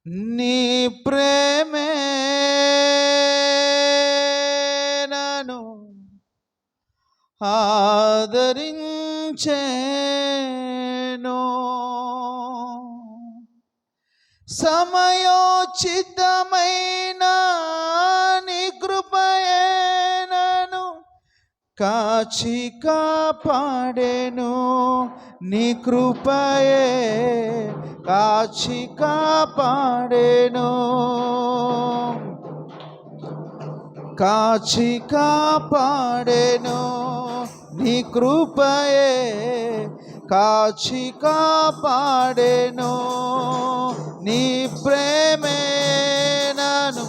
నీ ప్రేమే నన్ను ఆదరించెను, సమయోచితమైన నీ కృపయే నన్ను కాచి కాపాడెను. నీ కృపయే కాచి కాపాడెను, కాచి కాపాడెను. నీ కృపయే కాచి కాపాడెను. నీ ప్రేమే నన్ను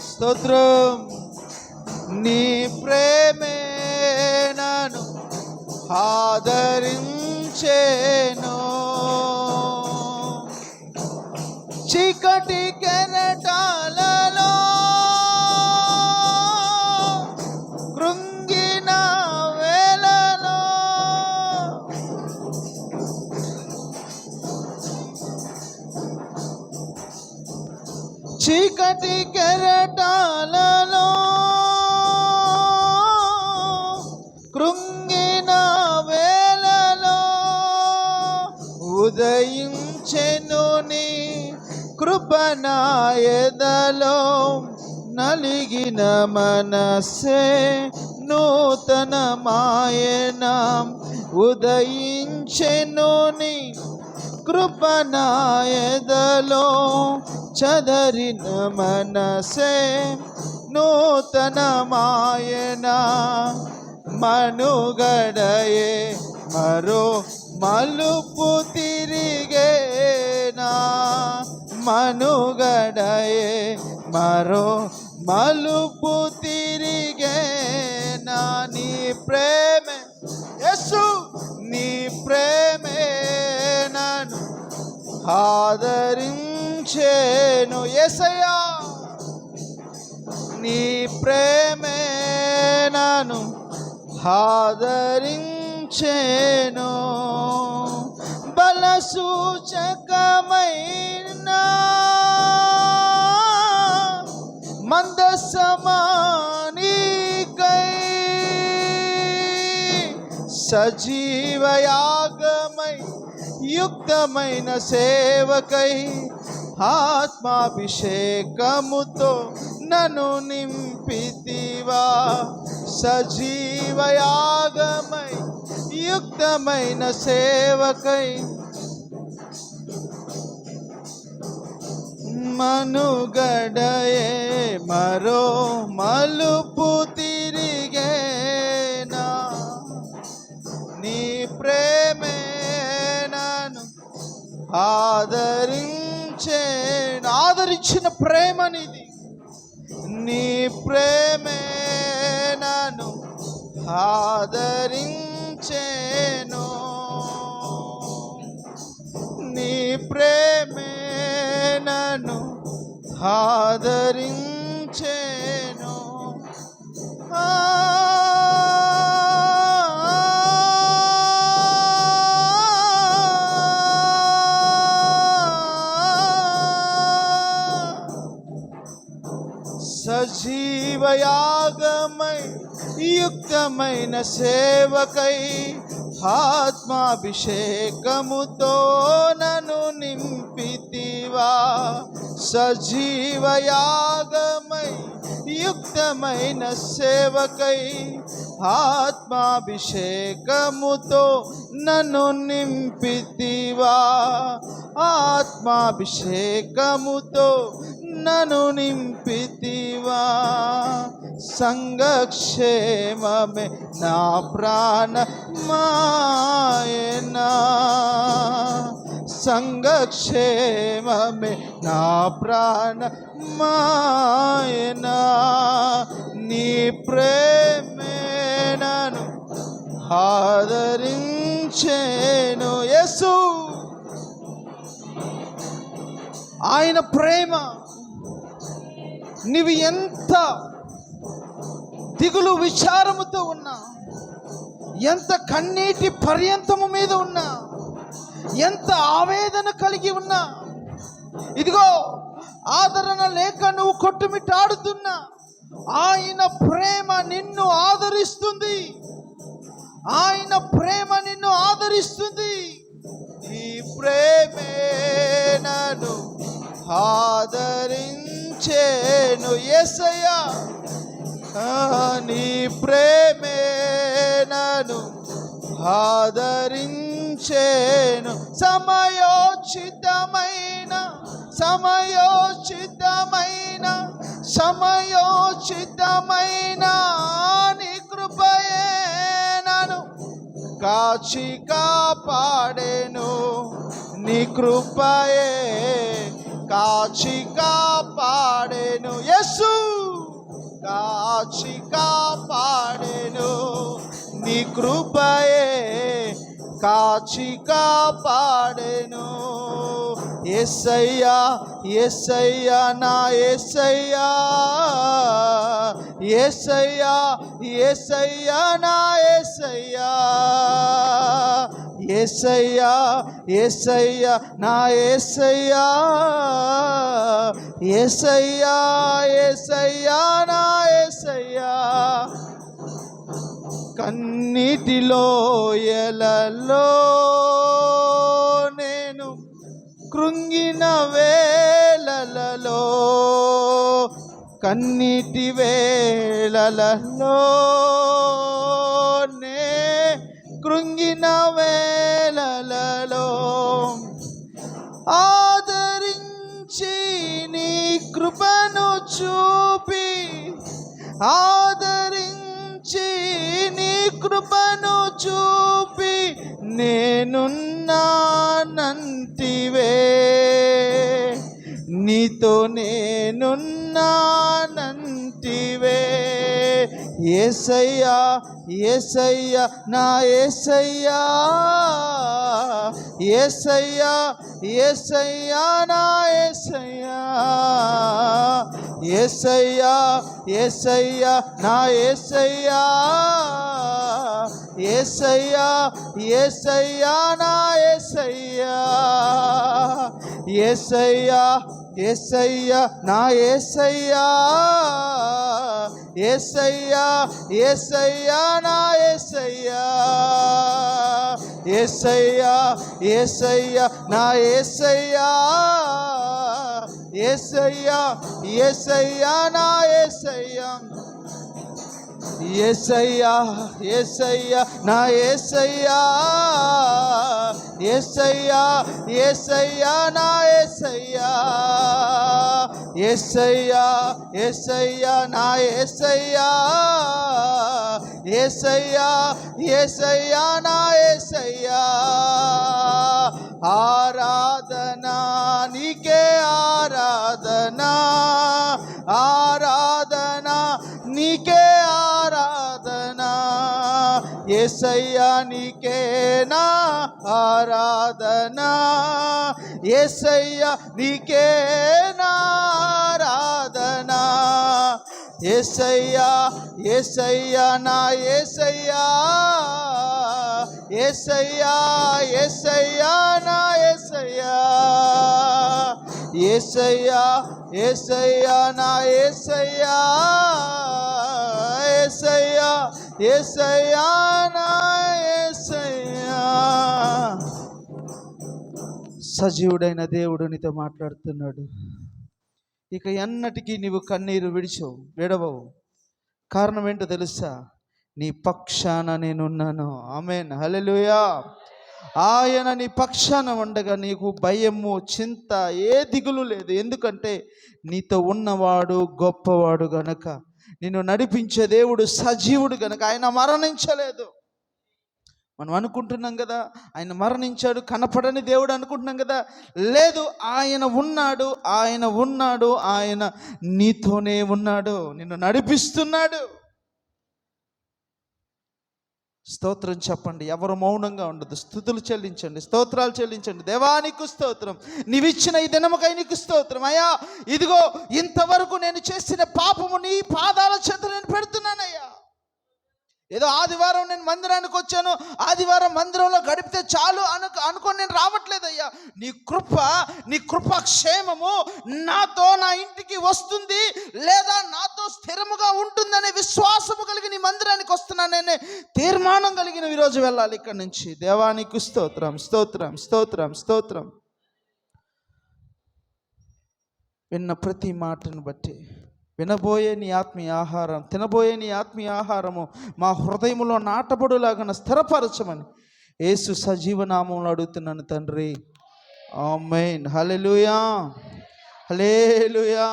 స్తోత్రం. నీ ప్రేమే నన్ను ఆదరించెను, చీకటి కెరటాలలో కృంగిన వేళలో చీకటి కెరటాలలో కృంగిన వేళలో ఉదయించెను నీ కృప నా ఎదలో. నలిగిన మనసే నూతనమాయన, ఉదయించెను నీ కృప నా ఎదలో. చదరిన మనసే నూతనమాయన, మనుగడయే మరో మలుపు తిరిగేనా, మనుగడయే మరో మలుపు తిరిగేనా. నీ ప్రేమే యేసు, నీ ప్రేమే నన్ను ఆదరించెను. యేసయ్యా, నీ ప్రేమే నన్ను ఆదరించెను. బల సూచకమైన మందసమానికై సజీవయాగమై యుక్తమైన సేవకై ఆత్మాభిషేకముతో నన్ను నింపితివా. సజీవయాగమై యుక్తమైన సేవకై మనుగడయే మరో మలుపు తిరిగేనా. నీ ప్రేమే నన్ను ఆదరించిన ప్రేమనిది. నీ ప్రేమే నన్ను ఆదరించెను, నీ ప్రేమే నన్ను ఆదరించెను. సజీవయాగమై యుక్తమైన సేవకై ఆత్మాభిషేకముతో నన్ను నింపితివా. సజీవయాగమై యుక్తమైన సేవకై ఆత్మాభిషేకముతో నన్ను నింపితివా. ఆత్మాభిషేకముతో నన్ను నింపితివా. సంఘక్షేమమే నా ప్రాణమాయనా, సంఘక్షేమమే నా ప్రాణమాయనా. నీ ప్రేమే నన్ను ఆదరించెను. యేసు, ఆయన ప్రేమ నీవు ఎంత దిగులు విచారముతో ఉన్నా, ఎంత కన్నీటి పర్యంతము మీద ఉన్నా, ఎంత ఆవేదన కలిగి ఉన్నా, ఇదిగో ఆదరణ లేక నువ్వు కొట్టుమిట్టాడుతున్నా, ఆయన ప్రేమ నిన్ను ఆదరిస్తుంది. ఆయన ప్రేమ నిన్ను ఆదరిస్తుంది. ఈ ప్రేమే నన్ను ఆదరించేను యేసయ్యా, నీ ప్రేమే నన్ను ఆదరించేను. సమయోచితమైన నీ కృపయే నన్ను కాచి కాపాడెను. నీ కృపయే కాచి కాపాడెను. యేసు కాచి కాపాడెను. నీ కృపయే కాచి కాపాడెను. యేసయ్యా యేసయ్యా నా యేసయ్యా, యేసయ్యా యేసయ్యా నా యేసయ్యా, యేసయ్యా యేసయ్యా నా యేసయ్యా, యేసయ్యా యేసయ్యా నా యేసయ్యా. కన్నీటిలో ఎలలో నేను కృంగిన వేళలలో, కన్నీటి వేళలలో నే కృంగిన వేళలలో ఆదరించి నీ కృపను చూపి, ఆదరించి నీ కృపను చూపి నేనున్నానంటివే, నీతో నేనున్నానంటివే. యేసయ్యా యేసయ్యా నా యేసయ్యా, యేసయ్యా యేసయ్యా నా యేసయ్యా, యేసయ్యా యేసయ్యా నా యేసయ్యా, యేసయ్యా యేసయ్యా నా యేసయ్యా, యేసయ్యా యేసయ్యా నా యేసయ్యా, యేసయ్యా యేసయ్యా నా యేసయ్యా, యేసయ్యా యేసయ్యా నా యేసయ్యా, యేసయ్యా యేసయ్యా నా యేసయ్యా, యేసయ్యా యేసయ్యా నా యేసయ్యా, యేసయ్యా యేసయ్యా నా యేసయ్యా, యేసయ్యా యేసయ్యా నా యేసయ్యా, యేసయ్యా యేసయ్యా నా యేసయ్యా. ఆరాధనా నీకే ఆరాధనా, ఆరాధనా నీకే ఆరాధనా, యేసయ్యా నీకే నా ఆరాధనా, యేసయ్యా నీకే నా ఆరాధనా, యేసయ్యా యేసయ్యా నా యేసయ్యా, యేసయ్యా యేసయ్యా నా యేసయ్యా, యేసయ్యా యేసయ్యా నా యేసయ్యా, యేసయ్యా యేసయ్యా నా యేసయ్యా. సజీవుడైన దేవుడు నీతో మాట్లాడుతున్నాడు. ఇక ఎన్నటికీ నీవు కన్నీరు విడవవు. కారణం ఏంటో తెలుసా? నీ పక్షాన నేనున్నాను. ఆమేన్, హల్లెలూయా. ఆయన నీ పక్షాన ఉండగా నీకు భయము, చింత, ఏ దిగులు లేదు. ఎందుకంటే నీతో ఉన్నవాడు గొప్పవాడు గనక, నిన్ను నడిపించే దేవుడు సజీవుడు గనక. ఆయన మరణించలేదు. మనం అనుకుంటున్నాం కదా ఆయన మరణించాడు, కనపడని దేవుడు అనుకుంటున్నాం కదా. లేదు, ఆయన ఉన్నాడు, ఆయన ఉన్నాడు, ఆయన నీతోనే ఉన్నాడు, నిన్ను నడిపిస్తున్నాడు. స్తోత్రం చెప్పండి. ఎవరు మౌనంగా ఉండదు. స్తుతులు చెల్లించండి, స్తోత్రాలు చెల్లించండి. దేవానికి స్తోత్రం, నీవిచ్చిన ఈ దినముకై నీకు స్తోత్రం. అయ్యా, ఇదిగో ఇంతవరకు నేను చేసిన పాపము నీ పాదాల చేత నేను పెడుతున్నానయ్యా. ఏదో ఆదివారం నేను మందిరానికి వచ్చాను, ఆదివారం మందిరంలో గడిపితే చాలు అనుకొని నేను రావట్లేదయ్యా. నీ కృప క్షేమము నాతో నా ఇంటికి వస్తుంది, లేదా నాతో స్థిరముగా ఉంటుందనే విశ్వాసము కలిగి నీ మందిరానికి వస్తున్నాననే తీర్మానం కలిగిన ఈరోజు వెళ్ళాలి ఇక్కడి నుంచి. దేవానికి స్తోత్రం, స్తోత్రం, స్తోత్రం, స్తోత్రం. విన్న ప్రతి మాటను బట్టి, వినబోయే నీ ఆత్మీయ ఆహారం, తినబోయే నీ ఆత్మీయ ఆహారము మా హృదయములో నాటబడులాగా స్థిరపరచమని యేసు సజీవనామంలో అడుగుతున్నాను తండ్రి. ఆమేన్. హల్లెలూయా, హల్లెలూయా.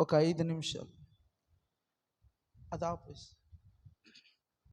ఒక 5 నిమిషాలు అది ఆపేసి